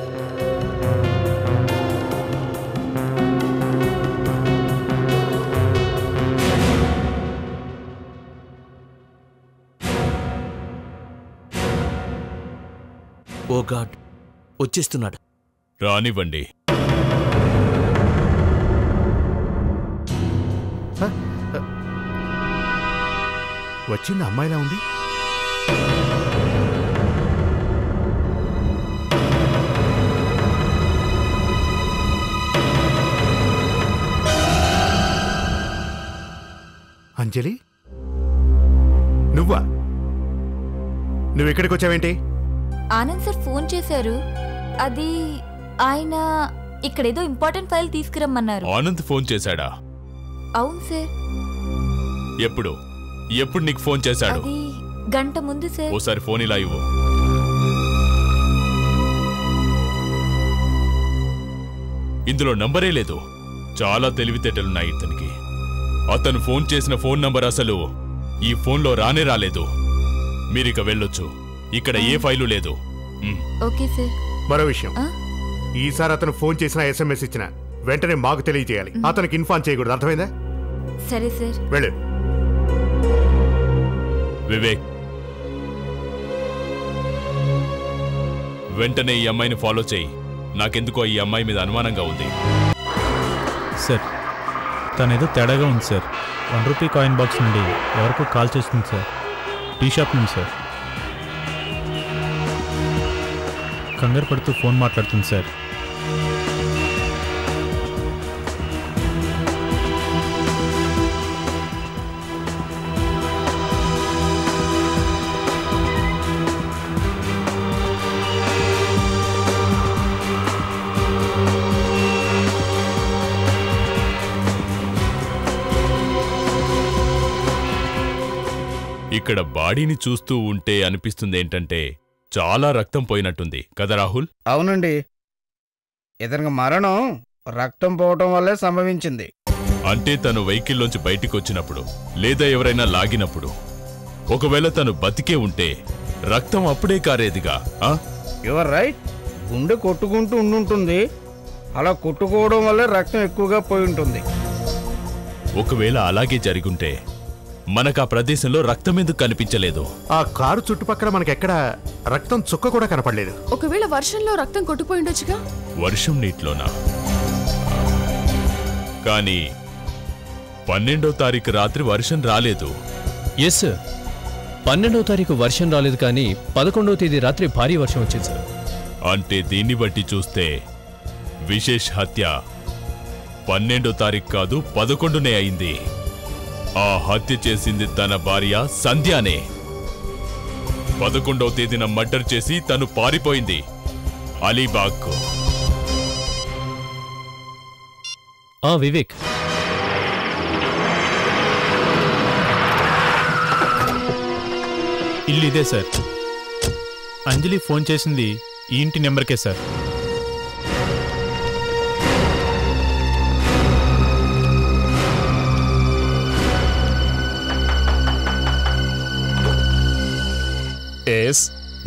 ఓ గాడ్, వచ్చేస్తున్నాడు. రానివ్వండి. వచ్చింది అమ్మాయిలా ఉంది. అంజలి, నువ్వా? నువ్వు ఇక్కడికి వచ్చావేంటి? ఆనంద్ సార్ ఫోన్ చేశారు. అది ఆయన ఇక్కడేదో ఇంపార్టెంట్ ఫైల్ తీసుకురమ్మన్నారు. ఆనంద్ ఫోన్ చేశాడా? అవును సార్. ఎప్పుడు ఎప్పుడు నీకు ఫోన్ చేశాడు? అది గంట ముందు సార్. ఓసారి ఫోన్ ఇలా ఇవ్వు. ఇందులో నంబరే లేదు. చాలా తెలివితేటలున్నాయి ఇతనికి. అతను ఫోన్ చేసిన ఫోన్ నంబర్ అసలు ఈ ఫోన్లో రానే రాలేదు. మీరిక వెళ్ళొచ్చు. ఇక్కడ ఏ ఫైలు లేదు. Okay sir. మరో విషయం, ఈసారి అతను ఫోన్ చేసిన SMS ఇచ్చిన వెంటనే మాకు తెలియజేయాలి. అతనికి ఇన్ఫార్మ్ చేయకూడదు. అర్థమైందా? సరే సార్. వెళ్ళు. వివేక్, వెంటనే ఈ అమ్మాయిని ఫాలో చేయి. నాకెందుకో ఈ అమ్మాయి మీద అనుమానంగా ఉంది. సార్, తనేదో తేడాగా ఉంది సార్. 1 రూపీ కాయిన్ బాక్స్ నుండి ఎవరికో కాల్ చేస్తుంది సార్. టీ షాప్ నుండి సార్. కంగారు పడుతూ ఫోన్ మాట్లాడుతుంది సార్. ఇక్కడ బాడీని చూస్తూ ఉంటే అనిపిస్తుంది ఏంటంటే చాలా రక్తం పోయినట్టుంది కదా రాహుల్? అవునండి, ఇతనికి మరణం రక్తం పోవటం వల్లే సంభవించింది. అంటే తను వెహికల్లోంచి బయటికి వచ్చినప్పుడు లేదా ఎవరైనా లాగినప్పుడు, ఒకవేళ తను బతికే ఉంటే రక్తం అప్పుడే కారేదిగా. Your right. గుండె కొట్టుకుంటూ ఉండుంటుంది. అలా కొట్టుకోవడం వల్లే రక్తం ఎక్కువగా పోయి ఉంటుంది. ఒకవేళ అలాగే జరిగుంటే మనకు ఆ ప్రదేశంలో రక్తం ఎందుకు కనిపించలేదు? ఆ కారు చుట్టుపక్కల మనకెక్కడ రక్తం చుక్క కూడా కనపడలేదు. ఒకవేళ వర్షంలో రక్తం కొట్టుపోయి ఉండొచ్చుగా. వర్షం నీటిలోనా? కానీ 12వ తారీఖు రాత్రి వర్షం రాలేదు. ఎస్ సార్, 12వ తారీఖు వర్షం రాలేదు, కానీ 11వ తేదీ రాత్రి భారీ వర్షం వచ్చింది సార్. అంటే దీన్ని బట్టి చూస్తే విశేష్ హత్య 12వ తారీఖు కాదు 11నే అయింది. ఆ హత్య చేసింది తన భార్య సంధ్యానే. 11వ తేదీన మర్డర్ చేసి తను పారిపోయింది అలీబాగ్కు. వివేక్, ఇల్లు ఇదే సార్. అంజలి ఫోన్ చేసింది ఈ ఇంటి నెంబర్కే సార్.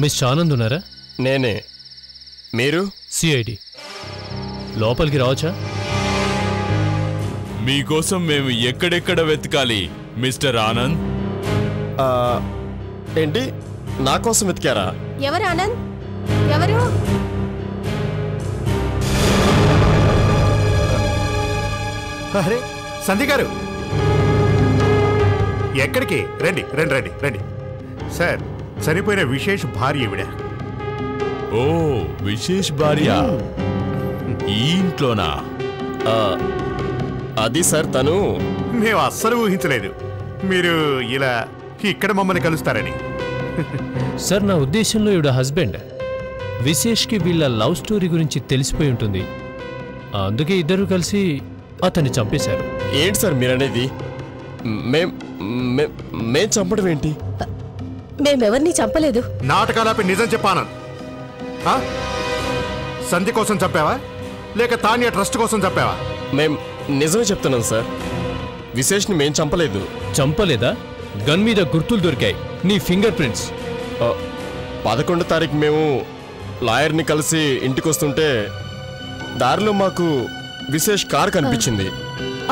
మిస్ ఆనంద్ ఉన్నారా? నేనే. మీరు? సిఐడి. లోపలికి రావచ్చా? మీకోసం మేము ఎక్కడెక్కడ వెతకాలి మిస్టర్ ఆనంద్? ఏంటి, నా కోసం వెతికారా? ఎవరు ఆనంద్? ఎవరు? అరే సంధ్య గారు, ఎక్కడికి? రండి రండి రండి రండి. సార్, చనిపోయిన విశేష్ భార్య ఈవిడ. ఓ, విశేష్ భార్య ఈ ఇంట్లోనా? అది సార్, తను. మేము అస్సలు ఊహించలేదు మీరు ఇలా ఇక్కడ మమ్మల్ని కలుస్తారని. సార్, నా ఉద్దేశంలో ఈవిడ హస్బెండ్. విశేష్కి వీళ్ళ లవ్ స్టోరీ గురించి తెలిసిపోయి ఉంటుంది. అందుకే ఇద్దరు కలిసి అతన్ని చంపేశారు. ఏంటి సార్ మీరనేది? మేం చంపడం ఏంటి? మేమెవరిని చంపలేదు. నాటకాలాపి నిజం చెప్పాను. సంధి కోసం చంపావా లేక తానియా ట్రస్ట్ కోసం చంపావా? మేం నిజమే చెప్తున్నాం సార్. విశేష్ని మేం చంపలేదు. చంపలేదా? గన్ మీద గుర్తులు దొరికాయి, నీ ఫింగర్ ప్రింట్స్. 11వ తారీఖు మేము లాయర్ని కలిసి ఇంటికి వస్తుంటే దారిలో మాకు విశేష్ కార్ కనిపించింది.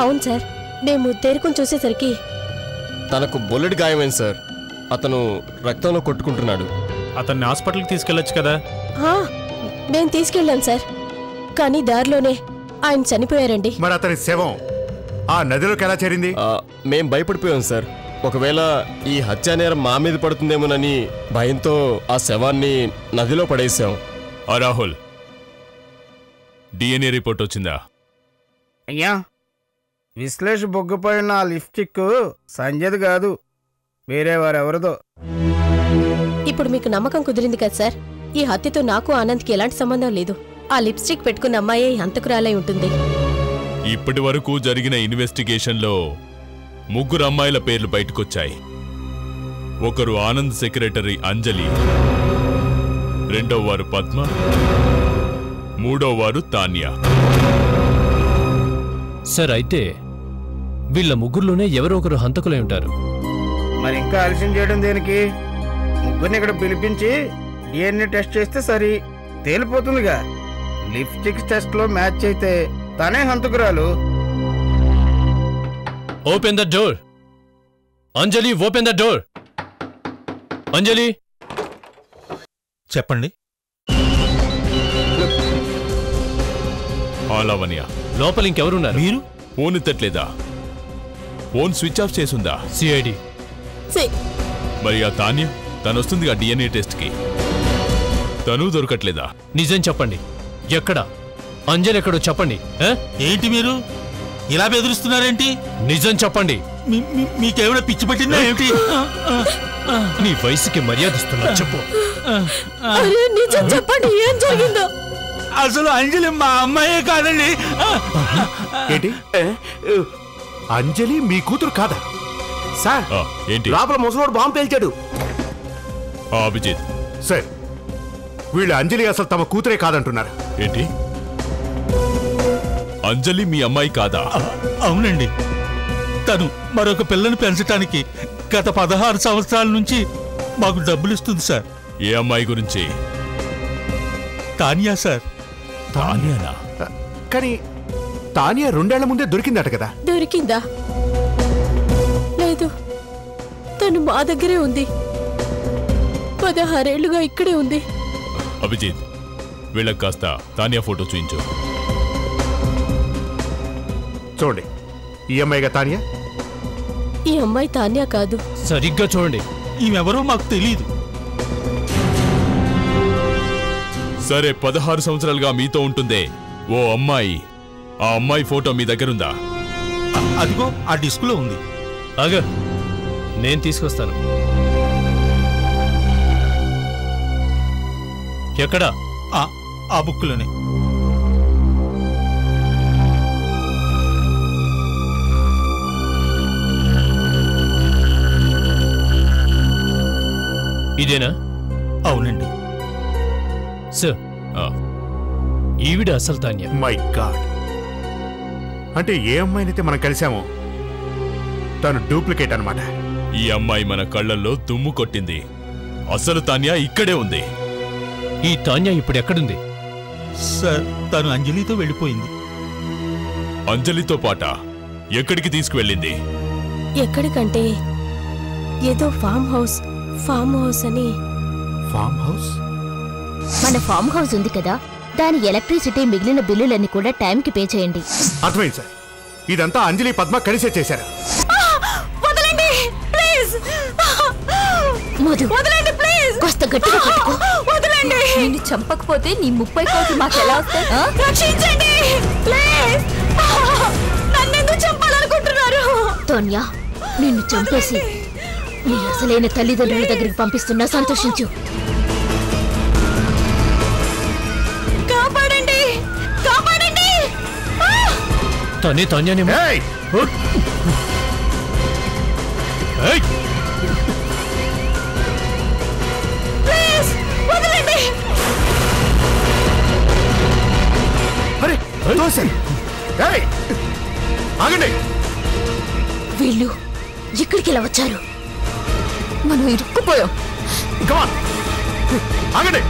అవును సార్, మేము తేరుకొని చూసేసరికి తనకు బుల్లెట్ గాయమైంది సార్. అతను రక్తంలో కొట్టుకుంటున్నాడు. అతన్ని హాస్పిటల్కి తీసుకెళ్ళొచ్చు కదా? మేము తీసుకెళ్ళాం సార్, కానీ దారిలోనే ఆయన చనిపోయారండి. మరి అతని శవం ఆ నదిలోకి ఎలా చేరింది? మేం భయపడిపోయాం సార్. ఒకవేళ ఈ హత్యానేరం మా మీద పడుతుందేమోనని భయంతో ఆ శవాన్ని నదిలో పడేశాం. రాహుల్, డిఎన్ఏ రిపోర్ట్ వచ్చిందా? అయ్యా, విశ్లేష్ బొగ్గుపోయిన ఆ లిప్స్టిక్ సంజయ్ది కాదు, వేరే వారెవరిదో. ఇప్పుడు మీకు నమ్మకం కుదిరింది కదా సార్? ఈ హత్యతో నాకు ఆనంద్కి ఎలాంటి సంబంధం లేదు. ఆ లిప్స్టిక్ పెట్టుకున్న అమ్మాయే హంతకురాలై ఉంటుంది. ఇప్పటి వరకు జరిగిన ఇన్వెస్టిగేషన్లో 3 అమ్మాయిల పేర్లు బయటకొచ్చాయి. ఒకరు ఆనంద్ సెక్రటరీ అంజలి, రెండో వారు పద్మ, మూడో వారు తాన్యా. సార్, అయితే వీళ్ళ ముగ్గురులోనే ఎవరో ఒకరు హంతకులై ఉంటారు. మరి ఇంకా ఆలస్యం చేయడం దేనికి? ముగ్గురిని ఇక్కడ పిలిపించి డిఎన్ఏ టెస్ట్ చేస్తే సరి తేలిపోతుందిగా. లిప్స్టిక్ టెస్ట్ లో మ్యాచ్ అయితే తనే హంతకురాలు. Open the door. Anjali, open the door. Anjali, చెప్పండి. లావణ్య, లోపల ఇంకెవరున్నారు? మీరు ఫోన్ ఎత్తట్లేదా? ఫోన్ స్విచ్ ఆఫ్ చేసుందా? సిఐడి. మరి ఆ తాన్య తను వస్తుందిగా డిఎన్ఏ టెస్ట్కి, తను దొరకట్లేదా? నిజం చెప్పండి, ఎక్కడ అంజలి ఎక్కడో చెప్పండి. ఏంటి మీరు ఇలా బెదిరిస్తున్నారేంటి? నిజం చెప్పండి. మీకేమైనా పిచ్చి పట్టిందా ఏమిటి? నీ వయసుకి మర్యాదిస్తున్నా, చెప్పు. నిజం చెప్పండి, ఏం జరిగిందో. అసలు అంజలి మా అమ్మాయే కాదండి. ఏంటి? అంజలి మీ కూతురు కాదా? సార్, ఏంటి? లోపల ముసలోడు బాంబు పేల్చాడు. అభిజిత్ సార్, వీళ్ళు అంజలి అసలు తమ కూతురే కాదంటున్నారు. ఏంటి? అంజలి మీ అమ్మాయి కాదా? అవునండి. తను మరొక పిల్లని పెంచడానికి గత 16 సంవత్సరాల నుంచి మాకు డబ్బులు ఇస్తుంది సార్. ఏ అమ్మాయి గురించి? తానియా సార్. తానియానా? కానీ తానియా 2 ఏళ్ల ముందే దొరికిందట కదా? దొరికిందా? లేదు, తను మా దగ్గరే ఉంది. 16 ఏళ్లుగా ఇక్కడే ఉంది. అభిజిత్, వీళ్ళకి కాస్త తానియా ఫోటో చూయించు. చూడండి, ఈ అమ్మాయిగా తానియా? ఈ అమ్మాయి తాన్యా కాదు. సరిగ్గా చూడండి. ఈమెవరో మాకు తెలియదు. సరే, 16 సంవత్సరాలుగా మీతో ఉంటుందే ఓ అమ్మాయి, ఆ అమ్మాయి ఫోటో మీ దగ్గరుందా? అదిగో ఆ డిస్కులో ఉంది. ఆగా, నేను తీసుకొస్తాను. ఎక్కడా? ఆ బుక్లోనే. ఇదేనా? అవునండి సార్. ఈవిడ అసలు తాన్యా. మై గాడ్, అంటే ఏ అమ్మాయినైతే మనం కలిసామో తను డూప్లికేట్ అన్నమాట. ఈ అమ్మాయి మన కళ్ళల్లో దుమ్ము కొట్టింది. అసలు తాన్యా ఇక్కడే ఉంది. ఈ తాన్యా ఇప్పుడు ఎక్కడుంది? సార్, తను అంజలితో వెళ్ళిపోయింది. అంజలితో పాట ఎక్కడికి తీసుకువెళ్ళింది? ఎక్కడికంటే ఏదో ఫామ్ హౌస్ అని. Farm house? మన ఫామ్ హౌస్ ఉంది కదా, దాని ఎలక్ట్రిసిటీ మిగిలిన బిల్లులన్నీ కూడా టైంకి పే చేయండి. అర్థమైంది సార్, ఇదంతా అంజలి పద్మ కలిసే చేశారు. వదలండి ప్లీజ్. మధు, వదలండి ప్లీజ్. కాస్త గట్టిగా పట్టుకో. వదలండి. నిన్ను చంపకపోతే నీ 30 కోట్లు మాకు ఎలా వస్తాయి? రక్షించండి ప్లీజ్. నన్నెందుకు చంపాలనుకుంటున్నారు? తోన్యా, నిన్ను చంపేసి నీ అసలైన తల్లిదండ్రుల దగ్గరికి పంపిస్తున్నా, సంతోషించు. కాపాడండి, కాపాడండి. తనే తాన్యానేమో. ప్లీజ్ వదలండి. అరే దోసన్ ఏయ్ ఆగండి. వీళ్ళు ఇక్కడికి ఎలా వచ్చారు? మనం ఇరుక్కుపోయాం. కమాన్ ఆగండి.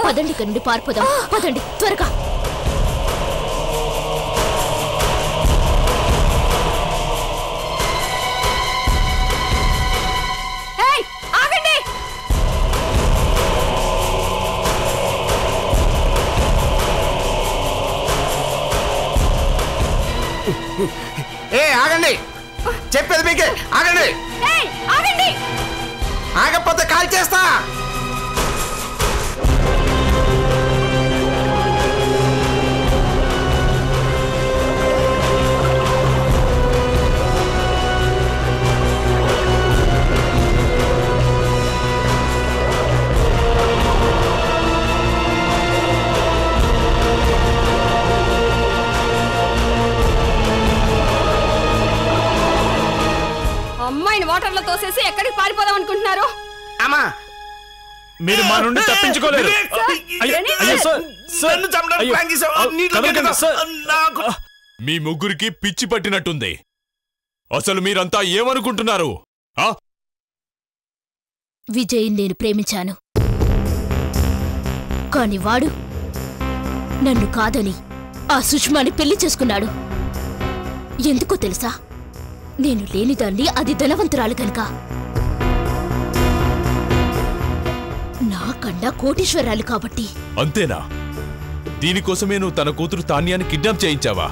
పదండి, ఇక్కడి నుండి పారిపోదాం. పదండి త్వరగా. ఆగండి. ఆగండి, చెప్పేది మీకే. ఆగండి, ఆగండి. ఆగకపోతే కాల్ చేస్తా. అమ్మాయిని వాటర్లో తోసేసి ఎక్కడికి పారిపోదాం అనుకుంటున్నారు? అమ్మా, మీరు మా నుండి తప్పించుకోలేరు. మీ ముగ్గురికి పిచ్చి పట్టినట్టుంది. అసలు మీరంతా ఏమనుకుంటున్నారు? విజయ్ నేను ప్రేమించాను, కాని వాడు నన్ను కాదని ఆ సుష్మాని పెళ్లి చేసుకున్నాడు. ఎందుకో తెలుసా? నేను లేనిదాన్ని, అది ధనవంతురాలు కనుక. నాకన్నా కోటీశ్వరాలు కాబట్టి. అంతేనా? దీనికోసమే నువ్వు తన కూతురు తాన్యాన్ని కిడ్నాప్ చేయించావా?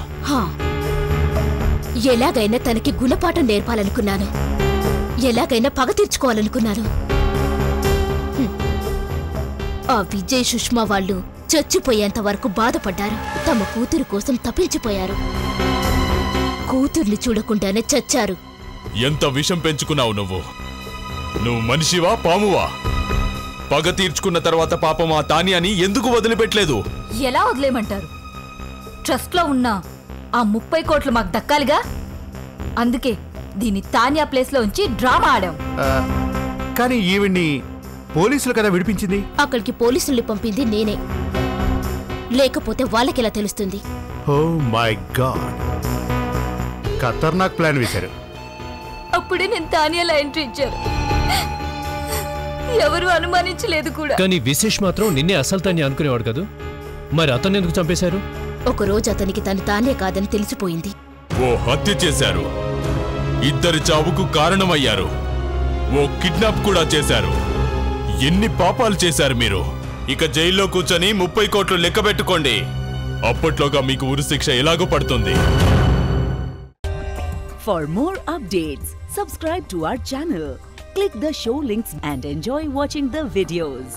ఎలాగైనా తనకి గుణపాఠం నేర్పాలనుకున్నాను, ఎలాగైనా పగ తీర్చుకోవాలనుకున్నాను. ఆ విజయ్ సుష్మా వాళ్ళు చచ్చిపోయేంత వరకు బాధపడ్డారు. తమ కూతురు కోసం తప్పించిపోయారు. కూతుర్ని చూడకుండానే చచ్చారు. ఎంత విషం పెంచుకున్నావు నువ్వు? నువ్వు మనిషివా పామువా? పగ తీర్చుకున్న తర్వాత పాపం ఆ తాన్యాని ఎందుకు వదిలిపెట్టలేదు? ఎలా వదిలేయమంటారు? ట్రస్ట్లో ఉన్న ఆ 30 కోట్లు మాకు దక్కాలిగా. అందుకే దీన్ని తాన్యా ప్లేస్లో ఉంచి డ్రామా ఆడాం. కానీ ఈవిడ్ని పోలీసులు కదా విడిపించింది. అక్కడికి పోలీసుల్ని పంపింది నేనే, లేకపోతే వాళ్ళకెలా తెలుస్తుంది? Oh my God, Khatarnak plan వేశారు. అప్పుడే నేను తాన్యాలో ఎంట్రీ ఇచ్చాను. ఎవరు అనుమానించలేదు కూడా. కానీ విశేష్ మాత్రం నిన్నే అసలు తాన్య అనుకునేవాడు కదా, మరి అతన్ని ఎందుకు చంపేశారు? ఒకరోజు అతనికి తను తానే కాదని తెలిసిపోయింది. ఓ హత్య చేశారు, ఇద్దరి చావుకు కారణమయ్యారు, ఓ కిడ్నాప్ కూడా చేశారు. ఎన్ని పాపాలు చేశారు మీరు? ఇక జైల్లో కూర్చొని 30 కోట్లు లెక్క పెట్టుకోండి. అప్పట్లోగా మీకు ఉరిశిక్ష ఎలాగో పడుతుంది. For more updates, subscribe to our channel, click the show links and enjoy watching the videos.